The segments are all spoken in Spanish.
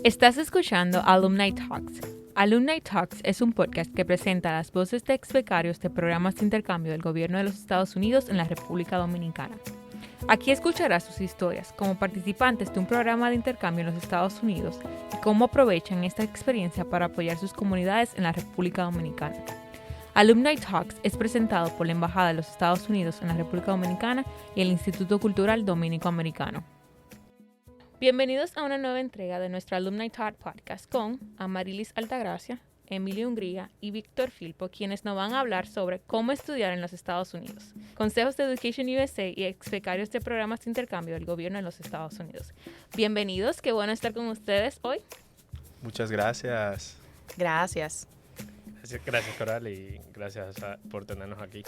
Estás escuchando Alumni Talks. Alumni Talks es un podcast que presenta las voces de ex becarios de programas de intercambio del gobierno de los Estados Unidos en la República Dominicana. Aquí escucharás sus historias como participantes de un programa de intercambio en los Estados Unidos y cómo aprovechan esta experiencia para apoyar sus comunidades en la República Dominicana. Alumni Talks es presentado por la Embajada de los Estados Unidos en la República Dominicana y el Instituto Cultural Dominico-Americano. Bienvenidos a una nueva entrega de nuestro Alumni Talk Podcast con Amarilis Altagracia, Emilio Hungría y Víctor Filpo, quienes nos van a hablar sobre cómo estudiar en los Estados Unidos, consejos de Education USA y ex becarios de programas de intercambio del gobierno de los Estados Unidos. Bienvenidos, qué bueno estar con ustedes hoy. Muchas gracias. Gracias. Gracias, Coral, y gracias por tenernos aquí.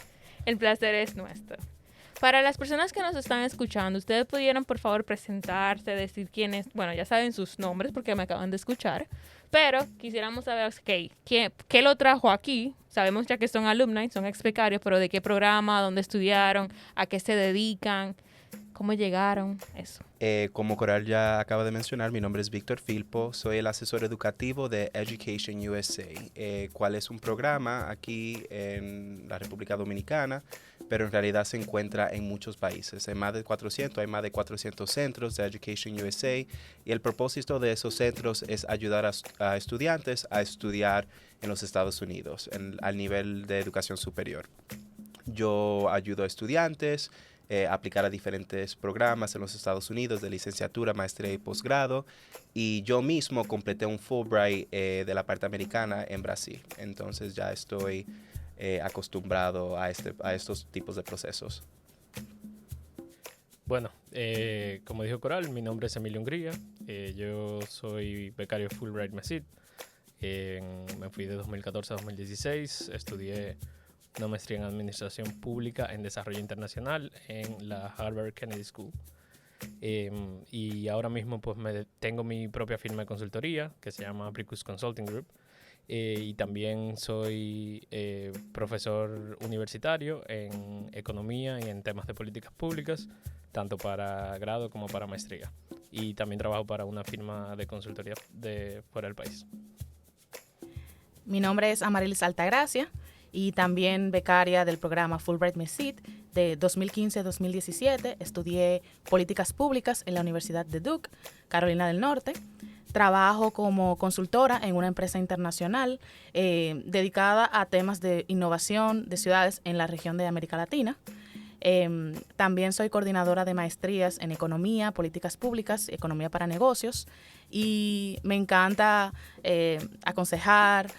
El placer es nuestro. Para las personas que nos están escuchando, ustedes pudieran por favor presentarse, decir quiénes, bueno, ya saben sus nombres porque me acaban de escuchar, pero quisiéramos saber, okay, ¿qué lo trajo aquí? Sabemos ya que son alumni, son ex becarios, pero ¿de qué programa, dónde estudiaron, a qué se dedican, cómo llegaron? Eso. Como Coral ya acaba de mencionar, mi nombre es Víctor Filpo, soy el asesor educativo de Education USA, cual es un programa aquí en la República Dominicana, pero en realidad se encuentra en muchos países. Hay más de 400 centros de Education USA y el propósito de esos centros es ayudar a estudiantes a estudiar en los Estados Unidos al nivel de educación superior. Yo ayudo a estudiantes a aplicar a diferentes programas en los Estados Unidos de licenciatura, maestría y posgrado, y yo mismo completé un Fulbright de la parte americana en Brasil. Entonces ya estoy acostumbrado a estos tipos de procesos. Bueno, como dijo Coral, mi nombre es Emilio Hungría. Yo soy becario Fulbright MESID. Me fui de 2014 a 2016. Estudié una maestría en Administración Pública en Desarrollo Internacional en la Harvard Kennedy School. Y ahora mismo pues tengo mi propia firma de consultoría que se llama Bricus Consulting Group. Y también soy profesor universitario en economía y en temas de políticas públicas, tanto para grado como para maestría. Y también trabajo para una firma de consultoría de fuera del país. Mi nombre es Amarilis Altagracia y también becaria del programa Fulbright MESID de 2015 a 2017. Estudié políticas públicas en la Universidad de Duke, Carolina del Norte. Trabajo como consultora en una empresa internacional dedicada a temas de innovación de ciudades en la región de América Latina. También soy coordinadora de maestrías en economía, políticas públicas, economía para negocios, y me encanta aconsejar,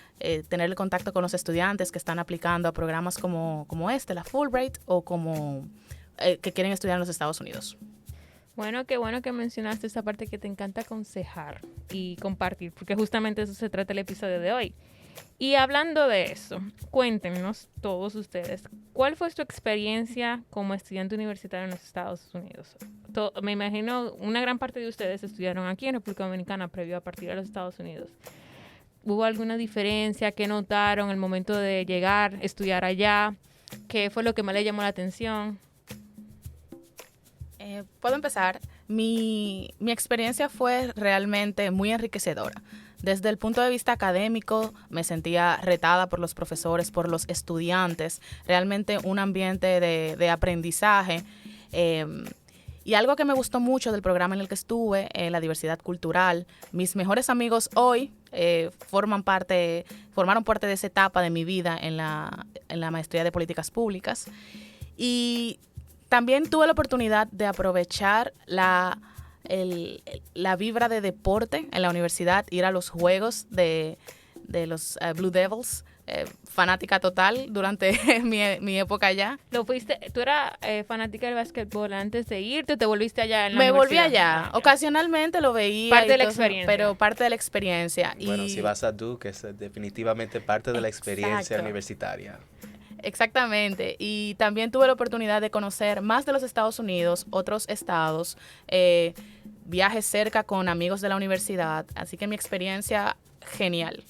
tener el contacto con los estudiantes que están aplicando a programas como este, la Fulbright, o como que quieren estudiar en los Estados Unidos. Bueno, qué bueno que mencionaste esa parte que te encanta aconsejar y compartir, porque justamente eso se trata el episodio de hoy. Y hablando de eso, cuéntenos todos ustedes, ¿cuál fue su experiencia como estudiante universitario en los Estados Unidos? Me imagino una gran parte de ustedes estudiaron aquí en República Dominicana previo a partir de los Estados Unidos. ¿Hubo alguna diferencia? ¿Qué notaron al momento de llegar, estudiar allá? ¿Qué fue lo que más le llamó la atención? Puedo empezar. Mi experiencia fue realmente muy enriquecedora. Desde el punto de vista académico, me sentía retada por los profesores, por los estudiantes, realmente un ambiente de aprendizaje. Y algo que me gustó mucho del programa en el que estuve, la diversidad cultural. Mis mejores amigos hoy formaron parte de esa etapa de mi vida en la maestría de políticas públicas. Y también tuve la oportunidad de aprovechar la vibra de deporte en la universidad, ir a los juegos de los Blue Devils, fanática total durante mi época allá. ¿Tú eras fanática del básquetbol antes de irte o te volviste allá en la Me universidad? volví allá. Ocasionalmente lo veía. Parte de la experiencia. Pero parte de la experiencia. Bueno, si vas a Duke, es definitivamente parte de la experiencia universitaria. Exactamente, y también tuve la oportunidad de conocer más de los Estados Unidos, otros estados, viajes cerca con amigos de la universidad, así que mi experiencia, genial.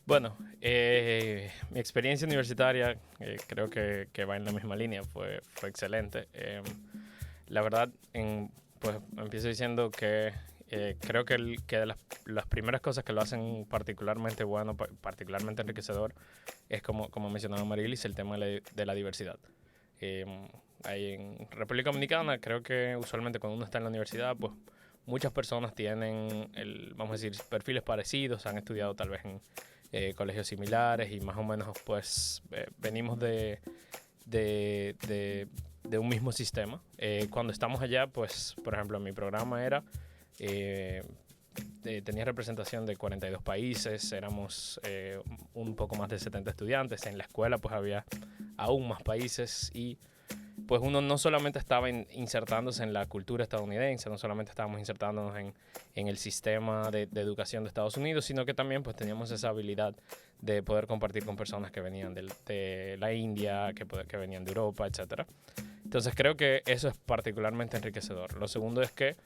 Bueno, mi experiencia universitaria creo que va en la misma línea, fue excelente. La verdad, pues empiezo diciendo que Creo que, que de las primeras cosas que lo hacen particularmente bueno, particularmente enriquecedor, es como mencionaba Marilis, el tema de la diversidad. Ahí en República Dominicana, creo que usualmente cuando uno está en la universidad, pues muchas personas tienen, vamos a decir, perfiles parecidos, han estudiado tal vez en colegios similares y más o menos pues venimos de un mismo sistema. Cuando estamos allá, pues por ejemplo en mi programa era tenía representación de 42 países, éramos un poco más de 70 estudiantes. En la escuela pues había aún más países y pues uno no solamente estaba insertándose en la cultura estadounidense, no solamente estábamos insertándonos en el sistema de educación de Estados Unidos, sino que también pues teníamos esa habilidad de poder compartir con personas que venían de la India, que venían de Europa, etc. Entonces creo que eso es particularmente enriquecedor. Lo segundo es que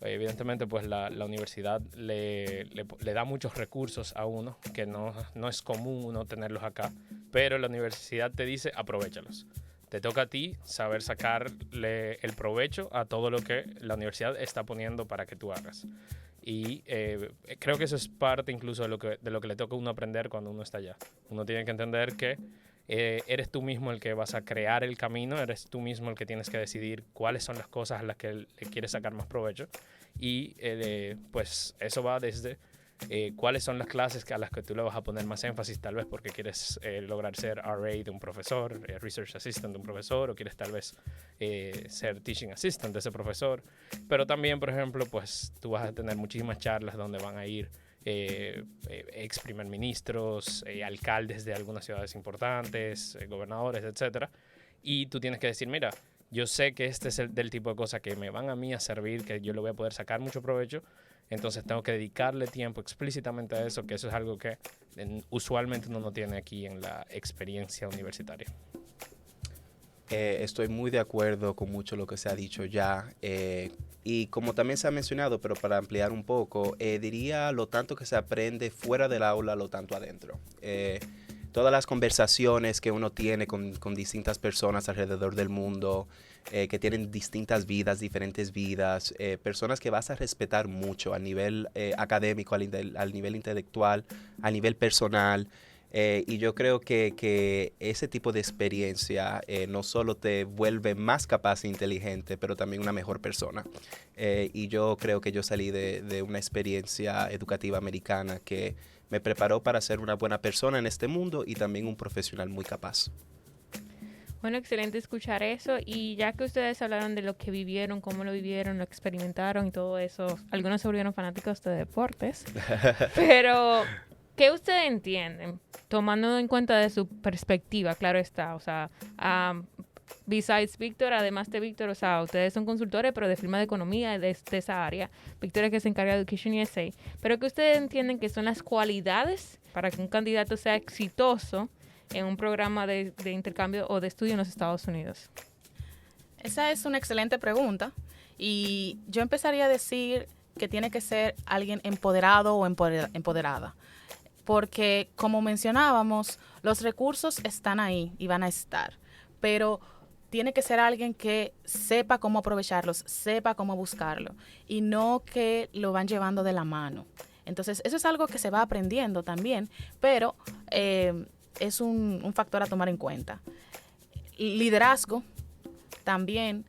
evidentemente pues la universidad le da muchos recursos a uno que no es común uno tenerlos acá, pero la universidad te dice aprovéchalos. Te toca a ti saber sacarle el provecho a todo lo que la universidad está poniendo para que tú hagas. Y creo que eso es parte incluso de lo que le toca a uno aprender cuando uno está allá. Uno tiene que entender que eres tú mismo el que vas a crear el camino, eres tú mismo el que tienes que decidir cuáles son las cosas a las que le quieres sacar más provecho. Y pues eso va desde cuáles son las clases a las que tú le vas a poner más énfasis, tal vez porque quieres lograr ser RA de un profesor, Research Assistant de un profesor, o quieres tal vez ser Teaching Assistant de ese profesor. Pero también, por ejemplo, pues tú vas a tener muchísimas charlas donde van a ir ex primer ministros, alcaldes de algunas ciudades importantes, gobernadores, etcétera. Y tú tienes que decir, mira, yo sé que este es del tipo de cosas que me van a mí a servir, que yo le voy a poder sacar mucho provecho. Entonces tengo que dedicarle tiempo explícitamente a eso, que eso es algo que usualmente uno no tiene aquí en la experiencia universitaria. Estoy muy de acuerdo con mucho lo que se ha dicho ya. Y como también se ha mencionado, pero para ampliar un poco, diría lo tanto que se aprende fuera del aula, lo tanto adentro. Todas las conversaciones que uno tiene con distintas personas alrededor del mundo, que tienen distintas vidas, diferentes vidas, personas que vas a respetar mucho a nivel académico, al nivel intelectual, a nivel personal. Y yo creo que ese tipo de experiencia no solo te vuelve más capaz e inteligente, pero también una mejor persona. Y yo creo que yo salí de una experiencia educativa americana que me preparó para ser una buena persona en este mundo y también un profesional muy capaz. Bueno, excelente escuchar eso. Y ya que ustedes hablaron de lo que vivieron, cómo lo vivieron, lo experimentaron y todo eso, algunos se volvieron fanáticos de deportes. Pero, ¿qué ustedes entienden? Tomando en cuenta de su perspectiva, claro está. O sea, besides Víctor, además de Víctor, o sea, ustedes son consultores, pero de firma de economía de esa área. Víctor es que se encarga de Education USA. Pero ¿qué ustedes entienden que son las cualidades para que un candidato sea exitoso en un programa de intercambio o de estudio en los Estados Unidos? Esa es una excelente pregunta y yo empezaría a decir que tiene que ser alguien empoderado o empoderada, porque como mencionábamos, los recursos están ahí y van a estar, pero tiene que ser alguien que sepa cómo aprovecharlos, sepa cómo buscarlo y no que lo van llevando de la mano. Entonces, eso es algo que se va aprendiendo también, pero es un factor a tomar en cuenta. Liderazgo también,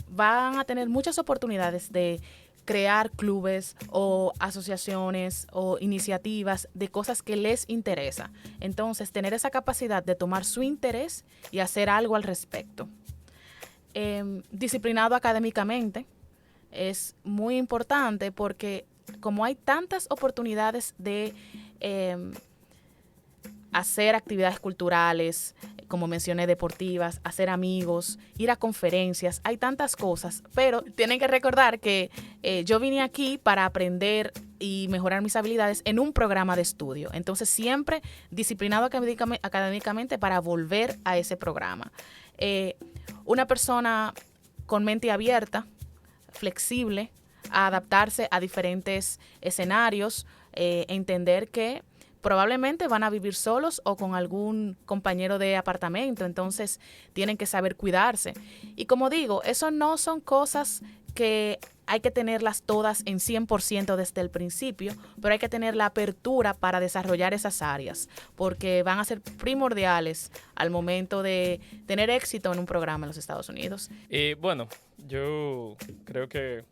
van a tener muchas oportunidades de crear clubes o asociaciones o iniciativas de cosas que les interesa. Entonces, tener esa capacidad de tomar su interés y hacer algo al respecto. Disciplinado académicamente es muy importante porque como hay tantas oportunidades de hacer actividades culturales, como mencioné, deportivas, hacer amigos, ir a conferencias, hay tantas cosas, pero tienen que recordar que yo vine aquí para aprender y mejorar mis habilidades en un programa de estudio. Entonces, siempre disciplinado académicamente para volver a ese programa. Una persona con mente abierta, flexible, a adaptarse a diferentes escenarios, entender que probablemente van a vivir solos o con algún compañero de apartamento, entonces tienen que saber cuidarse. Y como digo, eso no son cosas que hay que tenerlas todas en 100% desde el principio, pero hay que tener la apertura para desarrollar esas áreas, porque van a ser primordiales al momento de tener éxito en un programa en los Estados Unidos. Bueno, yo creo que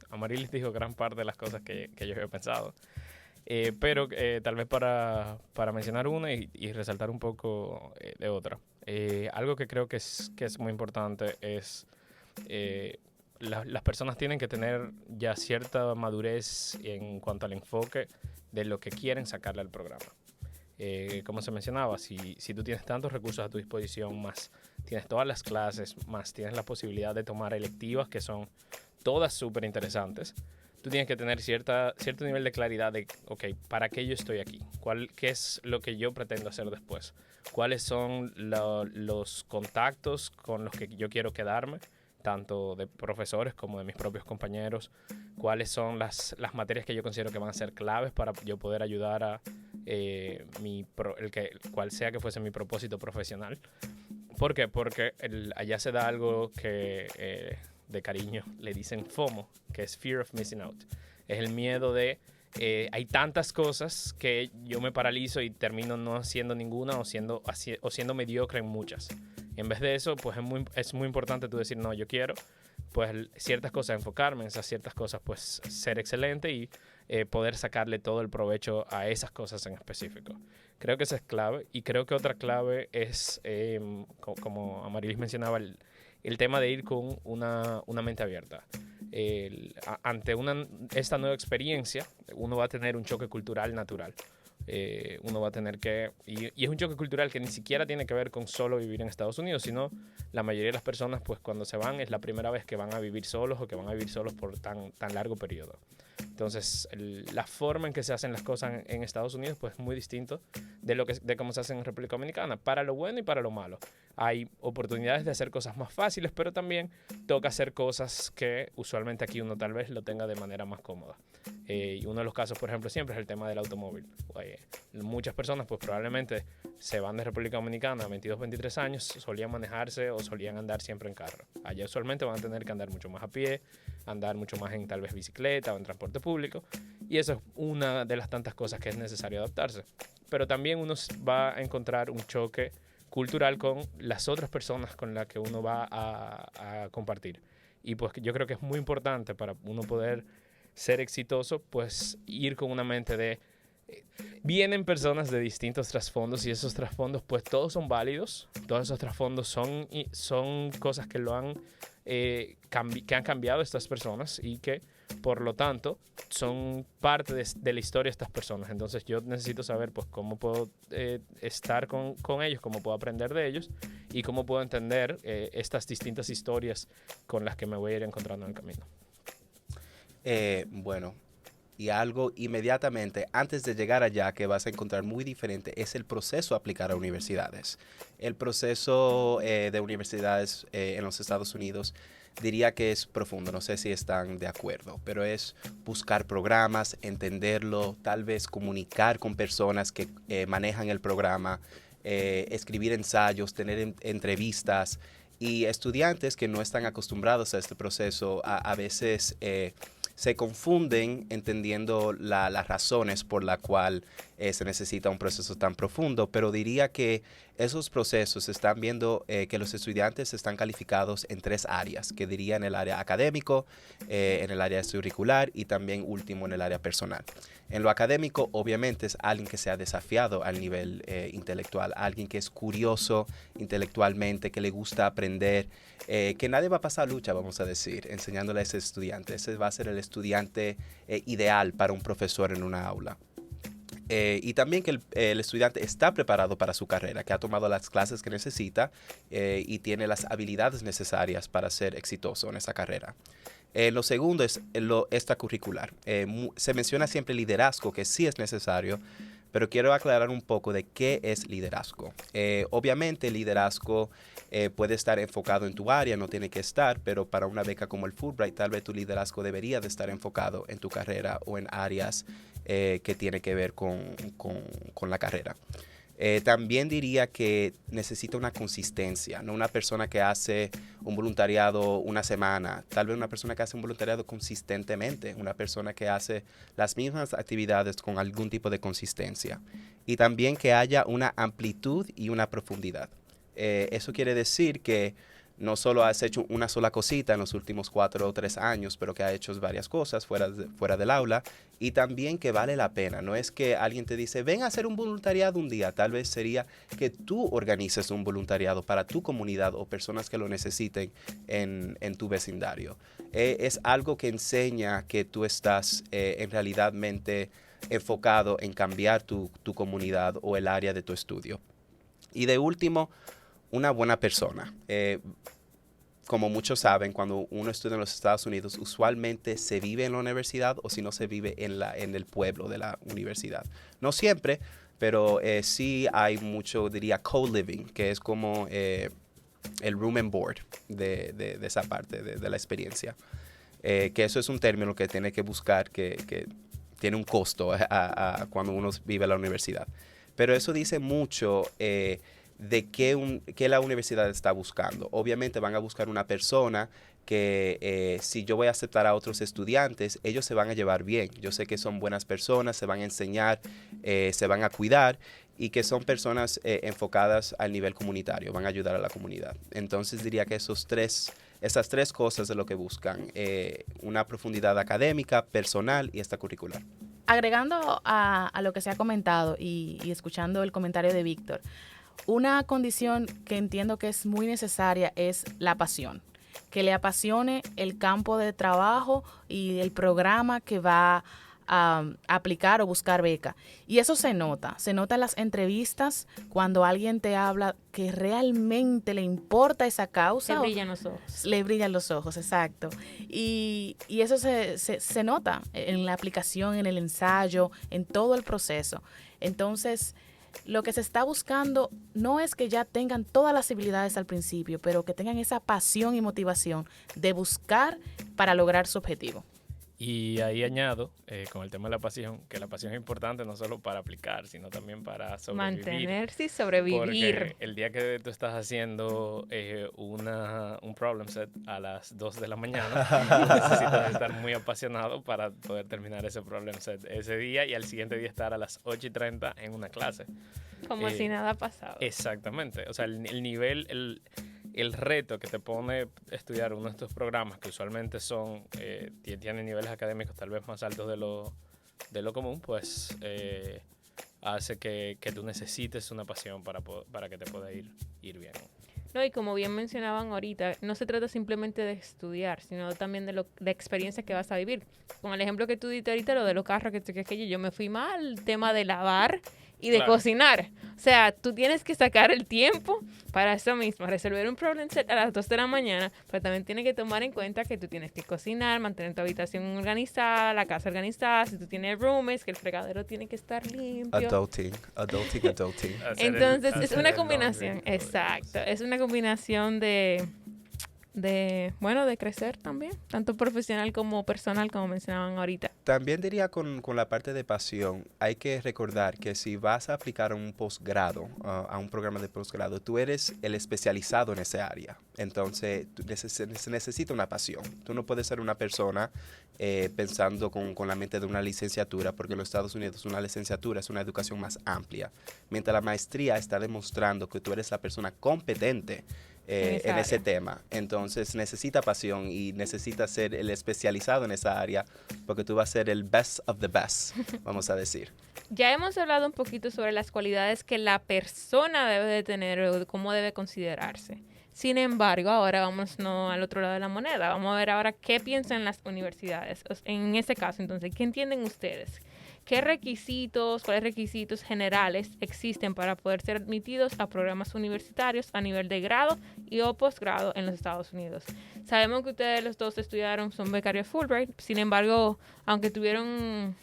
Amarilis dijo gran parte de las cosas que yo había pensado. Pero tal vez para mencionar una y resaltar un poco de otra. Algo que creo que es muy importante es las personas tienen que tener ya cierta madurez en cuanto al enfoque de lo que quieren sacarle al programa. Como se mencionaba, si tú tienes tantos recursos a tu disposición, más tienes todas las clases, más tienes la posibilidad de tomar electivas que son todas súper interesantes, tú tienes que tener cierto nivel de claridad de, ok, ¿para qué yo estoy aquí? ¿Qué es lo que yo pretendo hacer después? ¿Cuáles son los contactos con los que yo quiero quedarme? Tanto de profesores como de mis propios compañeros. ¿Cuáles son las materias que yo considero que van a ser claves para yo poder ayudar a cual sea que fuese mi propósito profesional? ¿Por qué? Porque allá se da algo que de cariño le dicen FOMO, que es Fear of Missing Out. Es el miedo de hay tantas cosas que yo me paralizo y termino no haciendo ninguna o siendo mediocre en muchas. En vez de eso, pues es muy importante tú decir, no, yo quiero pues ciertas cosas enfocarme en esas ciertas cosas, pues ser excelente y poder sacarle todo el provecho a esas cosas en específico. Creo que esa es clave, y creo que otra clave es, como Amarilis mencionaba, el tema de ir con una mente abierta. Ante esta nueva experiencia, uno va a tener un choque cultural natural. Uno va a tener que... Y es un choque cultural que ni siquiera tiene que ver con solo vivir en Estados Unidos, sino la mayoría de las personas, pues cuando se van, es la primera vez que van a vivir solos o que van a vivir solos por tan largo periodo. Entonces, la forma en que se hacen las cosas en Estados Unidos, pues es muy distinto de cómo se hacen en República Dominicana, para lo bueno y para lo malo. Hay oportunidades de hacer cosas más fáciles, pero también toca hacer cosas que usualmente aquí uno tal vez lo tenga de manera más cómoda. Y uno de los casos, por ejemplo, siempre es el tema del automóvil. Muchas personas pues probablemente se van de República Dominicana a 22, 23 años, solían manejarse o solían andar siempre en carro. Allá usualmente van a tener que andar mucho más a pie, andar mucho más en tal vez bicicleta o en transporte público, y eso es una de las tantas cosas que es necesario adaptarse. Pero también uno va a encontrar un choque cultural con las otras personas con las que uno va a compartir. Y pues yo creo que es muy importante para uno poder ser exitoso, pues ir con una mente de... Vienen personas de distintos trasfondos y esos trasfondos pues todos son válidos. Todos esos trasfondos son cosas que que han cambiado estas personas y que por lo tanto son parte de la historia de estas personas. Entonces yo necesito saber pues cómo puedo estar con ellos, cómo puedo aprender de ellos y cómo puedo entender estas distintas historias con las que me voy a ir encontrando en el camino. Bueno, y algo inmediatamente antes de llegar allá que vas a encontrar muy diferente es el proceso a aplicar a universidades. El proceso de universidades en los Estados Unidos diría que es profundo, no sé si están de acuerdo, pero es buscar programas, entenderlo, tal vez comunicar con personas que manejan el programa, escribir ensayos, tener entrevistas, y estudiantes que no están acostumbrados a este proceso a veces se confunden entendiendo las razones por la cual se necesita un proceso tan profundo, pero diría que esos procesos están viendo que los estudiantes están calificados en 3 áreas, que diría en el área académico, en el área extracurricular y también último en el área personal. En lo académico, obviamente, es alguien que se ha desafiado al nivel intelectual, alguien que es curioso intelectualmente, que le gusta aprender, que nadie va a pasar lucha, vamos a decir, enseñándole a ese estudiante. Ese va a ser el estudiante ideal para un profesor en una aula. Y también que el estudiante está preparado para su carrera, que ha tomado las clases que necesita y tiene las habilidades necesarias para ser exitoso en esa carrera. Lo segundo es lo extracurricular. Se menciona siempre liderazgo, que sí es necesario, pero quiero aclarar un poco de qué es liderazgo. Obviamente el liderazgo puede estar enfocado en tu área, no tiene que estar, pero para una beca como el Fulbright, tal vez tu liderazgo debería de estar enfocado en tu carrera o en áreas que tienen que ver con la carrera. También diría que necesita una consistencia, no una persona que hace un voluntariado una semana, tal vez una persona que hace un voluntariado consistentemente, una persona que hace las mismas actividades con algún tipo de consistencia. Y también que haya una amplitud y una profundidad. Eso quiere decir que no solo has hecho una sola cosita en los últimos 4 o 3 años, pero que has hecho varias cosas fuera del aula, y también que vale la pena. No es que alguien te dice, ven a hacer un voluntariado un día. Tal vez sería que tú organices un voluntariado para tu comunidad o personas que lo necesiten en tu vecindario. Es algo que enseña que tú estás en realidadmente enfocado en cambiar tu comunidad o el área de tu estudio. Y de último, una buena persona. Como muchos saben, cuando uno estudia en los Estados Unidos, usualmente se vive en la universidad o si no se vive en el pueblo de la universidad. No siempre, pero sí hay mucho, diría, co-living, que es como el room and board de esa parte de la experiencia. Que eso es un término que tiene que buscar, que tiene un costo cuando uno vive en la universidad. Pero eso dice mucho de qué la universidad está buscando. Obviamente van a buscar una persona que si yo voy a aceptar a otros estudiantes, ellos se van a llevar bien. Yo sé que son buenas personas, se van a enseñar, se van a cuidar y que son personas enfocadas al nivel comunitario, van a ayudar a la comunidad. Entonces diría que esas tres cosas es lo que buscan, una profundidad académica, personal y extracurricular. Agregando a lo que se ha comentado y escuchando el comentario de Víctor, una condición que entiendo que es muy necesaria es la pasión, que le apasione el campo de trabajo y el programa que va a aplicar o buscar beca. Y eso se nota en las entrevistas cuando alguien te habla que realmente le importa esa causa. Le brillan los ojos. Le brillan los ojos, exacto. Y eso se nota en la aplicación, en el ensayo, en todo el proceso. Entonces, lo que se está buscando no es que ya tengan todas las habilidades al principio, pero que tengan esa pasión y motivación de buscar para lograr su objetivo. Y ahí añado, con el tema de la pasión, que la pasión es importante no solo para aplicar, sino también para sobrevivir. Mantenerse y sobrevivir. Porque el día que tú estás haciendo un problem set a las 2 de la mañana, necesitas estar muy apasionado para poder terminar ese problem set ese día y al siguiente día estar a las 8:30 en una clase. Como si nada ha pasado. Exactamente. O sea, el nivel, el reto que te pone estudiar uno de estos programas, que usualmente tienen niveles académicos tal vez más altos de lo común, pues hace que tú necesites una pasión para que te pueda ir bien. No, y como bien mencionaban ahorita, no se trata simplemente de estudiar, sino también de experiencia que vas a vivir. Con el ejemplo que tú diste ahorita, lo de los carros, que yo me fui mal, el tema de lavar y de cocinar. O sea, tú tienes que sacar el tiempo para eso mismo, resolver un problem set a las 2 de la mañana, pero también tienes que tomar en cuenta que tú tienes que cocinar, mantener tu habitación organizada, la casa organizada, si tú tienes roommates, que el fregadero tiene que estar limpio. Adulting. Entonces, es una combinación, exacto, es una combinación de crecer también, tanto profesional como personal, como mencionaban ahorita. También diría con la parte de pasión, hay que recordar que si vas a aplicar a un posgrado, a un programa de posgrado, tú eres el especializado en esa área. Entonces, se necesita una pasión. Tú no puedes ser una persona pensando con la mente de una licenciatura, porque en los Estados Unidos una licenciatura es una educación más amplia, mientras la maestría está demostrando que tú eres la persona competente en ese tema. Entonces necesita pasión y necesita ser el especializado en esa área porque tú vas a ser el best of the best, vamos a decir. Ya hemos hablado un poquito sobre las cualidades que la persona debe de tener o cómo debe considerarse. Sin embargo, ahora vamos al otro lado de la moneda. Vamos a ver ahora qué piensan las universidades. En ese caso, entonces, ¿qué entienden ustedes? ¿Cuáles requisitos generales existen para poder ser admitidos a programas universitarios a nivel de grado y o posgrado en los Estados Unidos? Sabemos que ustedes los dos estudiaron, son becarios Fulbright, sin embargo, aunque tuvieron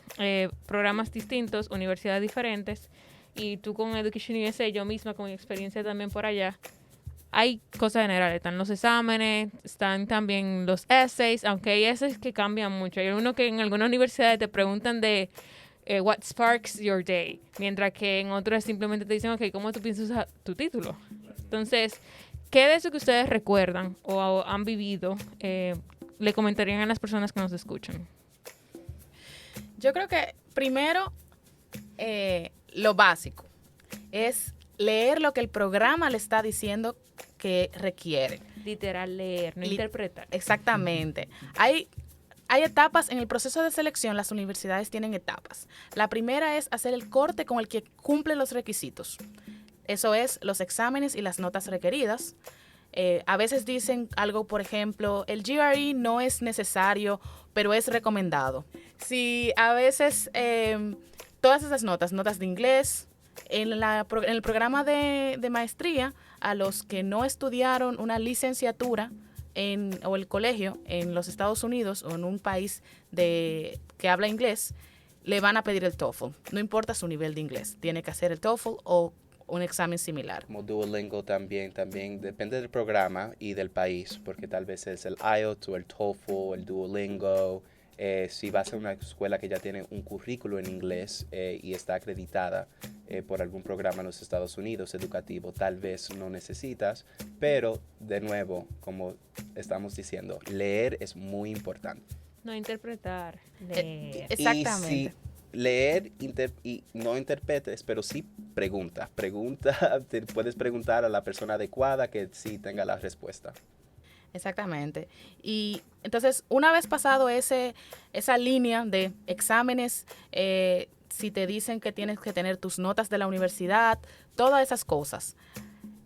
programas distintos, universidades diferentes, y tú con Education USA, yo misma con mi experiencia también por allá, hay cosas generales, están los exámenes, están también los essays, aunque hay essays que cambian mucho. Hay uno que en algunas universidades te preguntan de what sparks your day, mientras que en otras simplemente te dicen, ok, ¿cómo tú piensas usar tu título? Entonces, ¿qué de eso que ustedes recuerdan o han vivido le comentarían a las personas que nos escuchan? Yo creo que primero lo básico es leer lo que el programa le está diciendo que requiere. Literal, leer, no interpretar. Exactamente. Hay etapas en el proceso de selección, las universidades tienen etapas. La primera es hacer el corte con el que cumple los requisitos. Eso es los exámenes y las notas requeridas. A veces dicen algo, por ejemplo, el GRE no es necesario, pero es recomendado. Si a veces todas esas notas de inglés, en el programa de maestría, a los que no estudiaron una licenciatura o el colegio en los Estados Unidos o en un país que habla inglés, le van a pedir el TOEFL. No importa su nivel de inglés, tiene que hacer el TOEFL o un examen similar. Como Duolingo también depende del programa y del país, porque tal vez es el IELTS o el TOEFL, el Duolingo. Si vas a una escuela que ya tiene un currículo en inglés y está acreditada por algún programa en los Estados Unidos educativo, tal vez no necesitas, pero de nuevo, como estamos diciendo, leer es muy importante. No interpretar, leer. Exactamente. Y si leer y no interpretes, pero sí pregunta, te puedes preguntar a la persona adecuada que sí tenga la respuesta. Exactamente. Y entonces, una vez pasado esa línea de exámenes, si te dicen que tienes que tener tus notas de la universidad, todas esas cosas.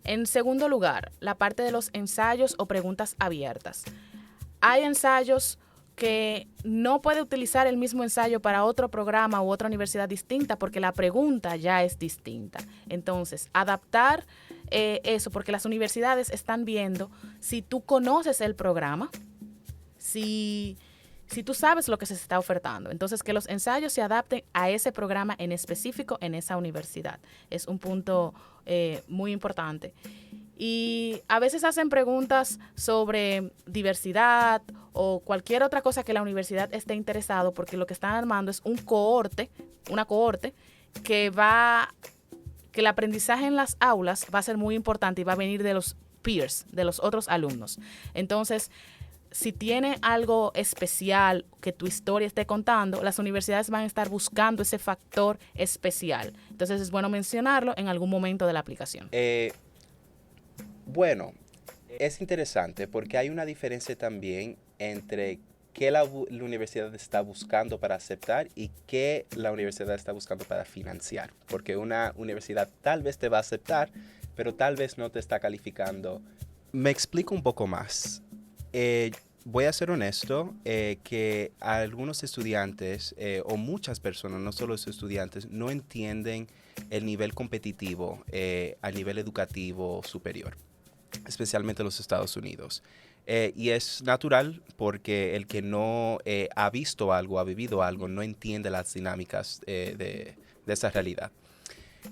En segundo lugar, la parte de los ensayos o preguntas abiertas. Hay ensayos que no puede utilizar el mismo ensayo para otro programa u otra universidad distinta porque la pregunta ya es distinta. Entonces, adaptar eso, porque las universidades están viendo si tú conoces el programa, si tú sabes lo que se está ofertando. Entonces, que los ensayos se adapten a ese programa en específico en esa universidad. Es un punto muy importante. Y a veces hacen preguntas sobre diversidad o cualquier otra cosa que la universidad esté interesado, porque lo que están armando es una cohorte que el aprendizaje en las aulas va a ser muy importante y va a venir de los peers, de los otros alumnos. Entonces, si tiene algo especial que tu historia esté contando, las universidades van a estar buscando ese factor especial. Entonces, es bueno mencionarlo en algún momento de la aplicación. Bueno, es interesante porque hay una diferencia también entre qué la universidad está buscando para aceptar y qué la universidad está buscando para financiar. Porque una universidad tal vez te va a aceptar, pero tal vez no te está calificando. Me explico un poco más. Voy a ser honesto, que algunos estudiantes o muchas personas, no solo los estudiantes, no entienden el nivel competitivo a nivel educativo superior, especialmente en los Estados Unidos. Y es natural porque el que no ha visto algo, ha vivido algo, no entiende las dinámicas de esa realidad.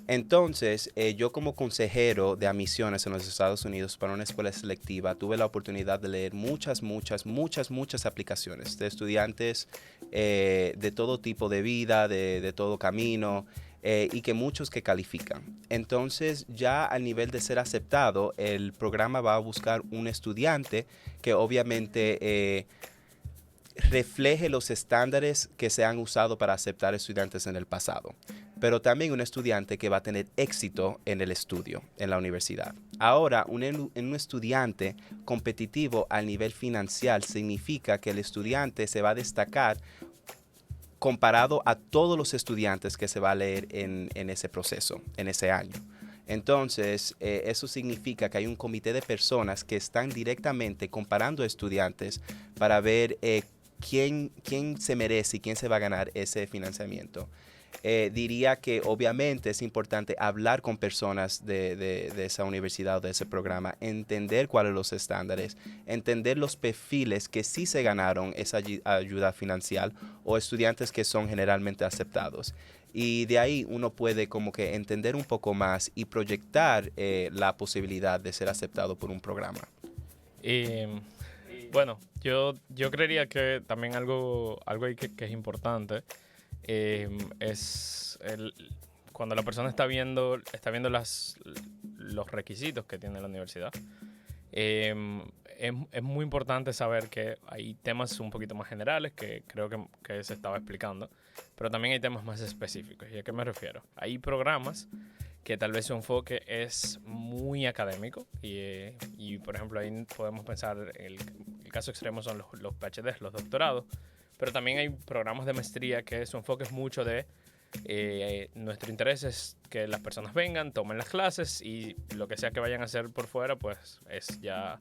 Entonces, yo como consejero de admisiones en los Estados Unidos para una escuela selectiva, tuve la oportunidad de leer muchas aplicaciones de estudiantes de todo tipo de vida, de todo camino, y que muchos que califican. Entonces, ya al nivel de ser aceptado, el programa va a buscar un estudiante que obviamente refleje los estándares que se han usado para aceptar estudiantes en el pasado, pero también un estudiante que va a tener éxito en el estudio, en la universidad. Ahora, un estudiante competitivo al nivel financiero significa que el estudiante se va a destacar comparado a todos los estudiantes que se va a leer en ese proceso, en ese año. Entonces, eso significa que hay un comité de personas que están directamente comparando estudiantes para ver quién se merece y quién se va a ganar ese financiamiento. Diría que obviamente es importante hablar con personas de esa universidad o de ese programa, entender cuáles son los estándares, entender los perfiles que sí se ganaron esa ayuda financiera o estudiantes que son generalmente aceptados. Y de ahí uno puede como que entender un poco más y proyectar la posibilidad de ser aceptado por un programa. Bueno, yo creería que también algo ahí que es importante Cuando la persona está viendo los requisitos que tiene la universidad, es muy importante saber que hay temas un poquito más generales que creo que se estaba explicando, pero también hay temas más específicos. ¿Y a qué me refiero? Hay programas que tal vez su enfoque es muy académico y por ejemplo, ahí podemos pensar, el caso extremo son los PhDs, los doctorados, pero también hay programas de maestría que su enfoque es mucho de nuestro interés es que las personas vengan, tomen las clases y lo que sea que vayan a hacer por fuera, pues es ya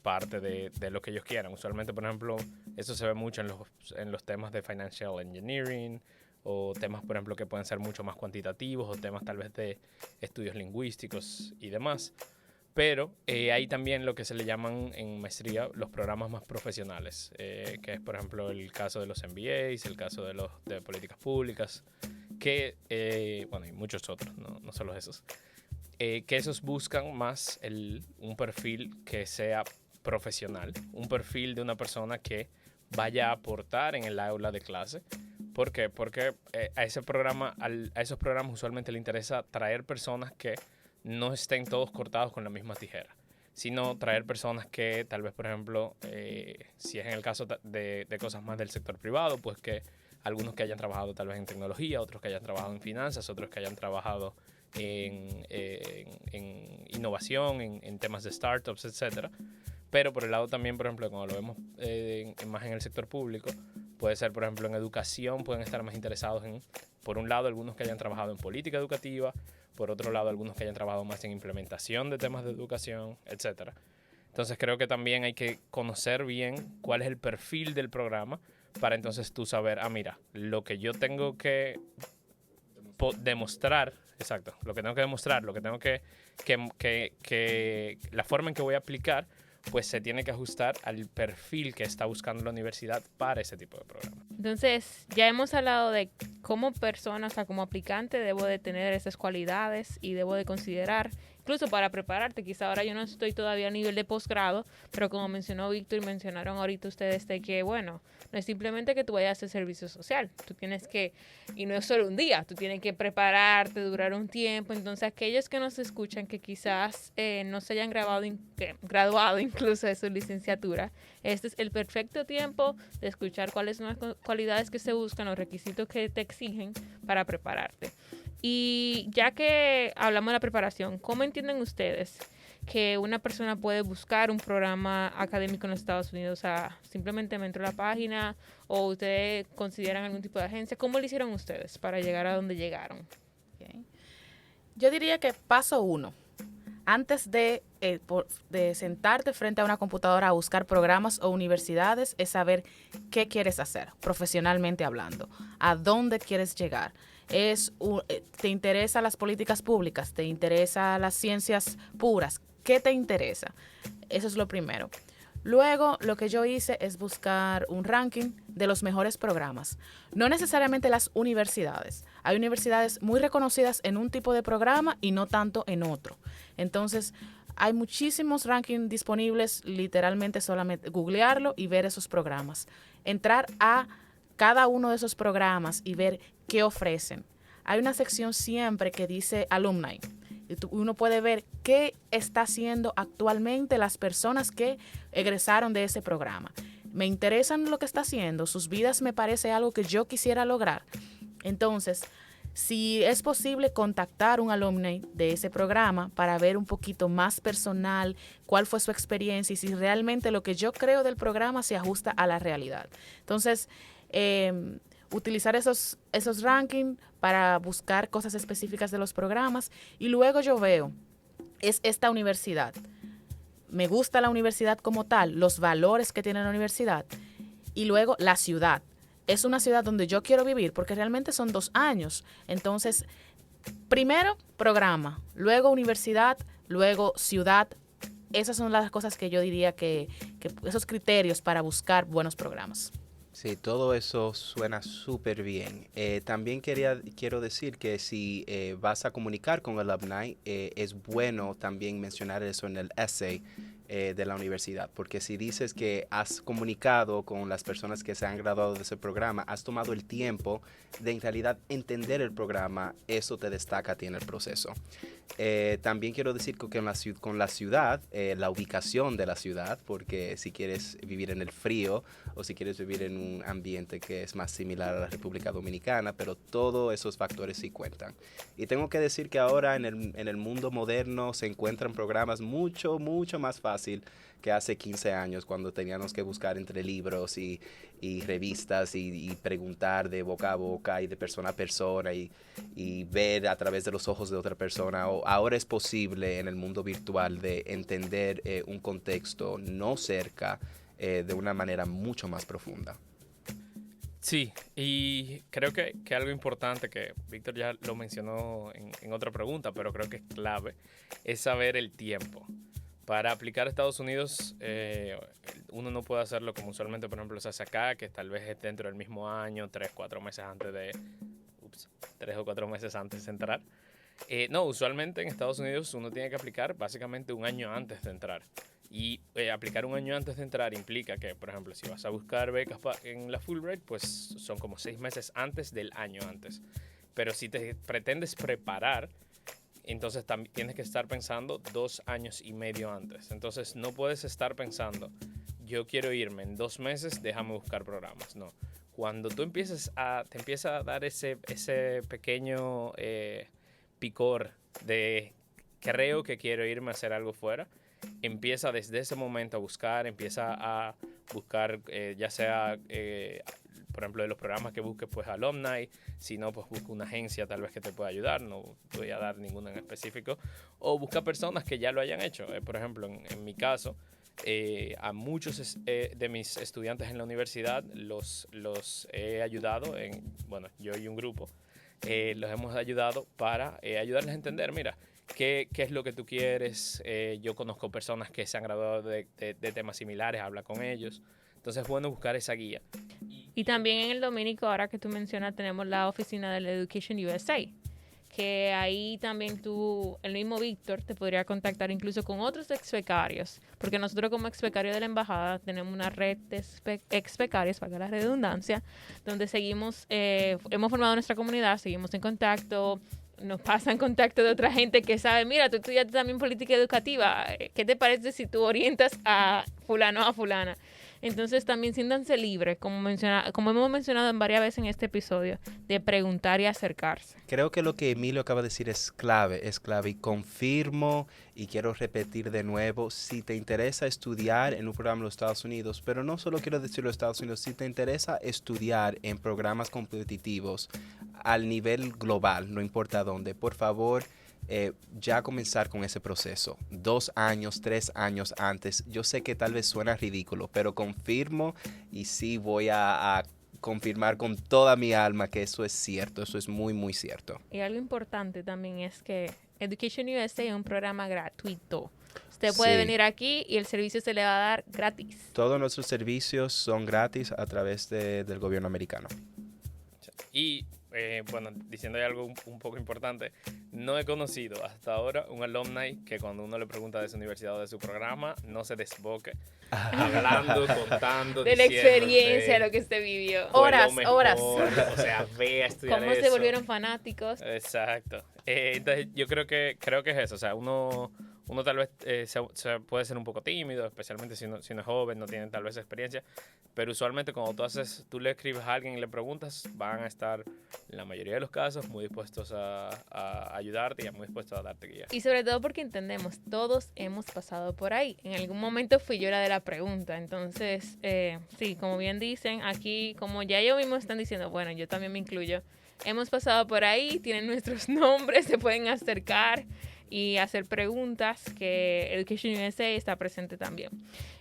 parte de lo que ellos quieran. Usualmente, por ejemplo, eso se ve mucho en los temas de Financial Engineering o temas, por ejemplo, que pueden ser mucho más cuantitativos o temas tal vez de estudios lingüísticos y demás. Pero hay también lo que se le llaman en maestría los programas más profesionales, que es, por ejemplo, el caso de los MBAs, el caso de políticas públicas, que, bueno, y muchos otros, no solo esos, que esos buscan más un perfil que sea profesional, un perfil de una persona que vaya a aportar en el aula de clase. ¿Por qué? Porque a esos programas usualmente le interesa traer personas que no estén todos cortados con la misma tijera, sino traer personas que tal vez, por ejemplo, si es en el caso de cosas más del sector privado, pues que algunos que hayan trabajado tal vez en tecnología, otros que hayan trabajado en finanzas, otros que hayan trabajado en innovación, en temas de startups, etcétera. Pero por el lado también, por ejemplo, cuando lo vemos más en el sector público, puede ser, por ejemplo, en educación, pueden estar más interesados por un lado, algunos que hayan trabajado en política educativa, por otro lado, algunos que hayan trabajado más en implementación de temas de educación, etcétera. Entonces, creo que también hay que conocer bien cuál es el perfil del programa para entonces tú saber, mira, lo que yo tengo que demostrar, exacto, lo que tengo que demostrar, lo que tengo que la forma en que voy a aplicar, pues se tiene que ajustar al perfil que está buscando la universidad para ese tipo de programa. Entonces, ya hemos hablado de cómo persona, o sea, como aplicante, debo de tener esas cualidades y debo de considerar, incluso para prepararte. Quizá ahora yo no estoy todavía a nivel de posgrado, pero como mencionó Víctor y mencionaron ahorita ustedes, de que, bueno, no es simplemente que tú vayas a hacer servicio social. Tú tienes que, y no es solo un día, tú tienes que prepararte, durar un tiempo. Entonces, aquellos que nos escuchan que quizás no se hayan graduado incluso de su licenciatura, este es el perfecto tiempo de escuchar cuáles son las cualidades que se buscan, los requisitos que te exigen para prepararte. Y ya que hablamos de la preparación, ¿cómo entienden ustedes que una persona puede buscar un programa académico en los Estados Unidos? O sea, simplemente me entro a la página o ustedes consideran algún tipo de agencia. ¿Cómo lo hicieron ustedes para llegar a donde llegaron? Okay. Yo diría que paso 1. Antes de sentarte frente a una computadora a buscar programas o universidades, es saber qué quieres hacer, profesionalmente hablando, a dónde quieres llegar. ¿Te interesan las políticas públicas? ¿Te interesan las ciencias puras? ¿Qué te interesa? Eso es lo primero. Luego, lo que yo hice es buscar un ranking de los mejores programas. No necesariamente las universidades. Hay universidades muy reconocidas en un tipo de programa y no tanto en otro. Entonces, hay muchísimos rankings disponibles, literalmente solamente googlearlo y ver esos programas. Entrar a cada uno de esos programas y ver qué ofrecen. Hay una sección siempre que dice alumni. Uno puede ver qué está haciendo actualmente las personas que egresaron de ese programa. Me interesan lo que está haciendo, sus vidas me parece algo que yo quisiera lograr. Entonces, si es posible contactar un alumni de ese programa para ver un poquito más personal cuál fue su experiencia y si realmente lo que yo creo del programa se ajusta a la realidad. Entonces, utilizar esos rankings para buscar cosas específicas de los programas y luego yo veo, es esta universidad. Me gusta la universidad como tal, los valores que tiene la universidad y luego la ciudad. Es una ciudad donde yo quiero vivir porque realmente son 2 años. Entonces, primero programa, luego universidad, luego ciudad. Esas son las cosas que yo diría que esos criterios para buscar buenos programas. Sí, todo eso suena súper bien. También quiero decir que si vas a comunicar con alumni, es bueno también mencionar eso en el essay de la universidad, porque si dices que has comunicado con las personas que se han graduado de ese programa, has tomado el tiempo de en realidad entender el programa, eso te destaca a ti en el proceso. También quiero decir que con la ciudad, la ubicación de la ciudad, porque si quieres vivir en el frío o si quieres vivir en un ambiente que es más similar a la República Dominicana, pero todos esos factores sí cuentan. Y tengo que decir que ahora en el mundo moderno se encuentran programas mucho más fácil que hace 15 años cuando teníamos que buscar entre libros y revistas y preguntar de boca a boca y de persona a persona y ver a través de los ojos de otra persona. Ahora es posible en el mundo virtual de entender un contexto no cerca de una manera mucho más profunda. Sí, y creo que algo importante que Víctor ya lo mencionó en otra pregunta, pero creo que es clave, es saber el tiempo. Para aplicar a Estados Unidos, uno no puede hacerlo como usualmente, por ejemplo, se hace acá, que tal vez es dentro del mismo año, 3 o 4 meses antes de entrar. No, usualmente en Estados Unidos uno tiene que aplicar básicamente un año antes de entrar. Y aplicar un año antes de entrar implica que, por ejemplo, si vas a buscar becas en la Fulbright, pues son como 6 meses antes del año antes. Pero si te pretendes preparar, entonces también tienes que estar pensando 2 años y medio antes. Entonces no puedes estar pensando, yo quiero irme en 2 meses, déjame buscar programas. No. Cuando tú te empieza a dar ese pequeño picor de creo que quiero irme a hacer algo fuera, empieza desde ese momento empieza a buscar ya sea por ejemplo, de los programas que busques, pues alumni, si no, pues busca una agencia tal vez que te pueda ayudar, no voy a dar ninguna en específico, o busca personas que ya lo hayan hecho. Por ejemplo, en mi caso, a muchos de mis estudiantes en la universidad los he ayudado, yo y un grupo, los hemos ayudado para ayudarles a entender, mira, ¿qué es lo que tú quieres? Yo conozco personas que se han graduado de temas similares, habla con ellos. Entonces es bueno buscar esa guía. Y también en el Dominico, ahora que tú mencionas, tenemos la oficina de la Education USA, que ahí también el mismo Víctor, te podría contactar incluso con otros ex-becarios, porque nosotros como ex-becario de la embajada tenemos una red de ex-becarios, para la redundancia, donde seguimos, hemos formado nuestra comunidad, seguimos en contacto, nos pasan contacto de otra gente que sabe, mira, tú estudiaste también política educativa, ¿qué te parece si tú orientas a fulano o a fulana? Entonces también siéntanse libres, como hemos mencionado en varias veces en este episodio, de preguntar y acercarse. Creo que lo que Emilio acaba de decir es clave y confirmo y quiero repetir de nuevo, si te interesa estudiar en un programa de los Estados Unidos, pero no solo quiero decir los Estados Unidos, si te interesa estudiar en programas competitivos al nivel global, no importa dónde, por favor, ya comenzar con ese proceso 2 años, 3 años antes. Yo sé que tal vez suena ridículo, pero confirmo y sí voy a confirmar con toda mi alma que eso es cierto, eso es muy cierto. Y algo importante también es que Education USA es un programa gratuito. Usted puede venir aquí y el servicio se le va a dar gratis. Todos nuestros servicios son gratis a través del gobierno americano. Y diciendo algo un poco importante, no he conocido hasta ahora un alumni que cuando uno le pregunta de su universidad o de su programa, no se desboque hablando, contando, de la experiencia, lo que usted vivió. Horas. O sea, ve a estudiar cómo se volvieron fanáticos. Exacto. Entonces, yo creo que es eso. O sea, uno tal vez se puede ser un poco tímido, especialmente si uno es joven, no tiene tal vez experiencia. Pero usualmente cuando tú le escribes a alguien y le preguntas, van a estar, en la mayoría de los casos, muy dispuestos a ayudarte y muy dispuestos a darte guía. Y sobre todo porque entendemos, todos hemos pasado por ahí. En algún momento fui yo la de la pregunta. Entonces, sí, como bien dicen, aquí, como ya ellos mismos están diciendo, bueno, yo también me incluyo, hemos pasado por ahí, tienen nuestros nombres, se pueden acercar y hacer preguntas, que Education USA está presente también.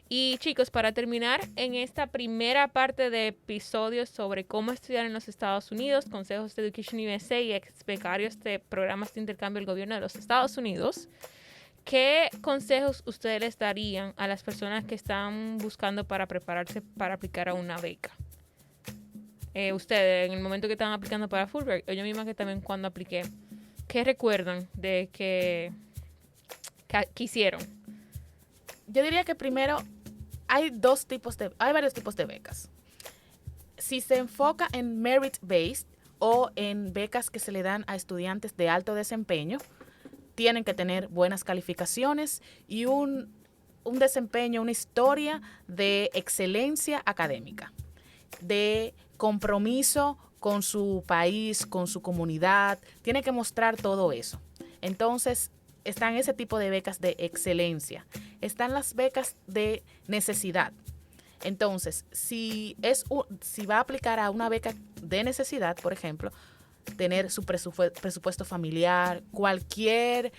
Y chicos, para terminar en esta primera parte de episodios sobre cómo estudiar en los Estados Unidos, consejos de Education USA y ex becarios de programas de intercambio del gobierno de los Estados Unidos, ¿qué consejos ustedes les darían a las personas que están buscando para prepararse para aplicar a una beca? Ustedes, en el momento que estaban aplicando para Fulbright, o yo misma que también cuando apliqué, ¿qué recuerdan de que hicieron? Yo diría que primero hay varios tipos de becas. Si se enfoca en merit-based o en becas que se le dan a estudiantes de alto desempeño, tienen que tener buenas calificaciones y un desempeño, una historia de excelencia académica, de compromiso con su país, con su comunidad. Tiene que mostrar todo eso. Entonces, están ese tipo de becas de excelencia. Están las becas de necesidad. Entonces, si va a aplicar a una beca de necesidad, por ejemplo, tener su presupuesto familiar, cualquier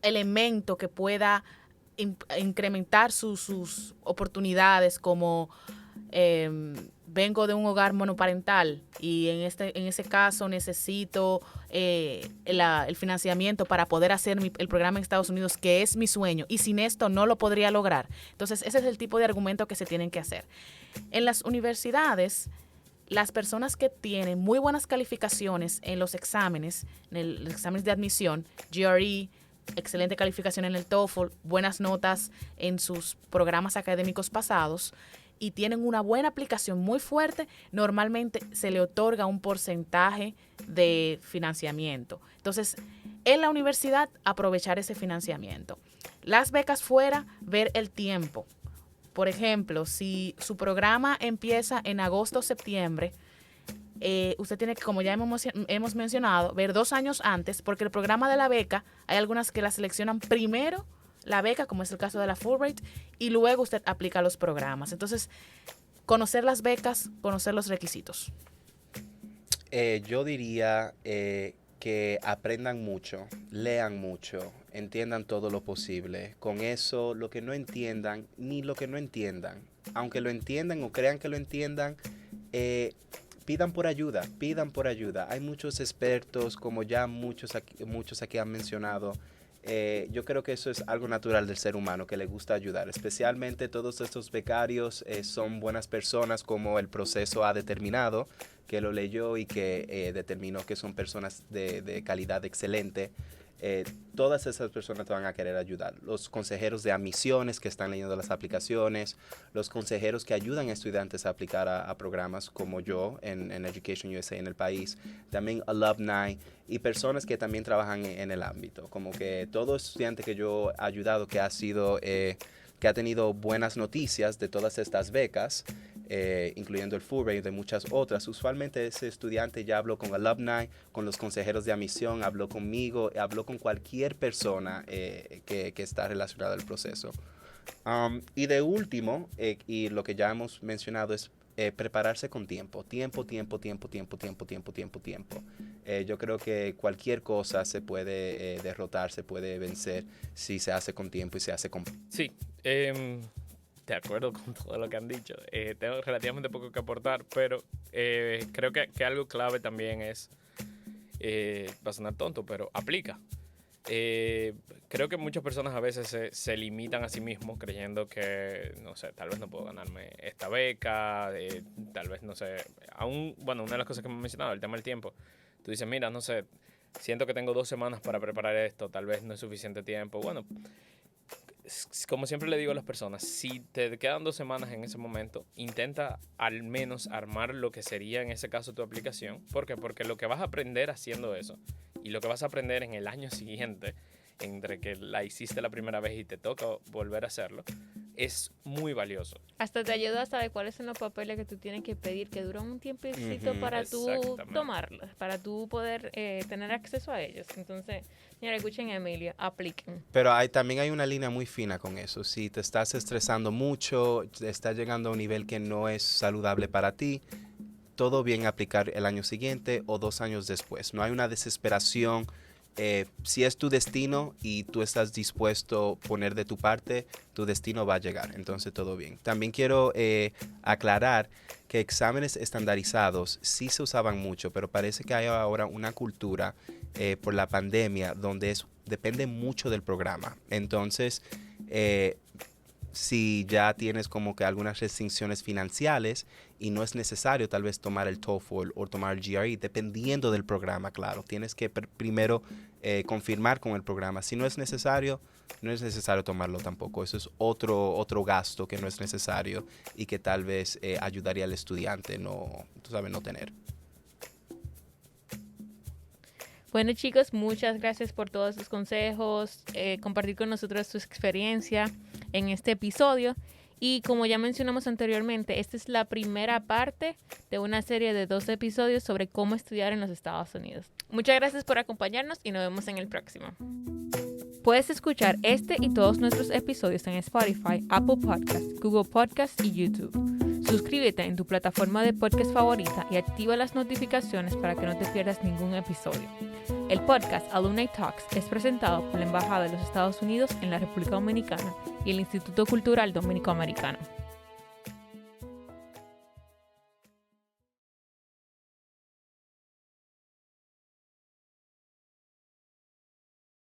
elemento que pueda incrementar sus oportunidades, como vengo de un hogar monoparental y en ese caso necesito el financiamiento para poder hacer el programa en Estados Unidos, que es mi sueño, y sin esto no lo podría lograr. Entonces, ese es el tipo de argumento que se tienen que hacer. En las universidades, las personas que tienen muy buenas calificaciones en los exámenes, en los exámenes de admisión, GRE, excelente calificación en el TOEFL, buenas notas en sus programas académicos pasados, y tienen una buena aplicación muy fuerte, normalmente se le otorga un porcentaje de financiamiento. Entonces, en la universidad, aprovechar ese financiamiento. Las becas fuera, ver el tiempo. Por ejemplo, si su programa empieza en agosto o septiembre, usted tiene que, como ya hemos mencionado, ver 2 años antes, porque el programa de la beca, hay algunas que la seleccionan primero, la beca, como es el caso de la Fulbright, y luego usted aplica los programas. Entonces, conocer las becas, conocer los requisitos. Yo diría que aprendan mucho, lean mucho, entiendan todo lo posible. Con eso, lo que no entiendan, ni lo que no entiendan, aunque lo entiendan o crean que lo entiendan, pidan por ayuda. Hay muchos expertos, como ya muchos aquí han mencionado. Yo creo que eso es algo natural del ser humano, que le gusta ayudar. Especialmente todos estos becarios son buenas personas, como el proceso ha determinado, que lo leyó y que determinó que son personas de calidad excelente. Todas esas personas te van a querer ayudar. Los consejeros de admisiones que están leyendo las aplicaciones, los consejeros que ayudan a estudiantes a aplicar a programas como yo en Education USA en el país, también alumni y personas que también trabajan en el ámbito. Como que todo estudiante que yo he ayudado que ha tenido buenas noticias de todas estas becas, incluyendo el Fulbright y de muchas otras. Usualmente ese estudiante ya habló con alumni, con los consejeros de admisión, habló conmigo, habló con cualquier persona que está relacionada al proceso. Y de último, y lo que ya hemos mencionado es prepararse con tiempo. Tiempo. Yo creo que cualquier cosa se puede derrotar, se puede vencer si se hace con tiempo y se hace con... Sí, de acuerdo con todo lo que han dicho. Tengo relativamente poco que aportar, pero creo que algo clave también es, va a sonar tonto, pero aplica. Creo que muchas personas a veces se limitan a sí mismos creyendo que, no sé, tal vez no puedo ganarme esta beca, tal vez, no sé, bueno, una de las cosas que hemos mencionado, el tema del tiempo. Tú dices, mira, no sé, siento que tengo 2 semanas para preparar esto, tal vez no es suficiente tiempo. Bueno, como siempre le digo a las personas, si te quedan 2 semanas en ese momento, intenta al menos armar lo que sería en ese caso tu aplicación. ¿Por qué? Porque lo que vas a aprender haciendo eso y lo que vas a aprender en el año siguiente, entre que la hiciste la primera vez y te toca volver a hacerlo, es muy valioso. Hasta te ayuda a saber cuáles son los papeles que tú tienes que pedir, que duran un tiempecito para tú tomarlos, para tú poder tener acceso a ellos. Entonces, señora, escuchen a Emilia, apliquen. Pero también hay una línea muy fina con eso. Si te estás estresando mucho, estás llegando a un nivel que no es saludable para ti, todo bien aplicar el año siguiente o 2 años después. No hay una desesperación. Si es tu destino y tú estás dispuesto a poner de tu parte, tu destino va a llegar. Entonces, todo bien. También quiero aclarar que exámenes estandarizados sí se usaban mucho, pero parece que hay ahora una cultura por la pandemia donde depende mucho del programa. Entonces, si ya tienes como que algunas restricciones financieras y no es necesario tal vez tomar el TOEFL o tomar el GRE, dependiendo del programa, claro. Tienes que primero confirmar con el programa. Si no es necesario, no es necesario tomarlo tampoco. Eso es otro gasto que no es necesario y que tal vez ayudaría al estudiante no tener. Bueno, chicos, muchas gracias por todos sus consejos, compartir con nosotros su experiencia en este episodio. Y como ya mencionamos anteriormente, esta es la primera parte de una serie de 2 episodios sobre cómo estudiar en los Estados Unidos. Muchas gracias por acompañarnos y nos vemos en el próximo. Puedes escuchar este y todos nuestros episodios en Spotify, Apple Podcasts, Google Podcasts y YouTube. Suscríbete en tu plataforma de podcast favorita y activa las notificaciones para que no te pierdas ningún episodio. El podcast Alumni Talks es presentado por la Embajada de los Estados Unidos en la República Dominicana y el Instituto Cultural Dominico-Americano.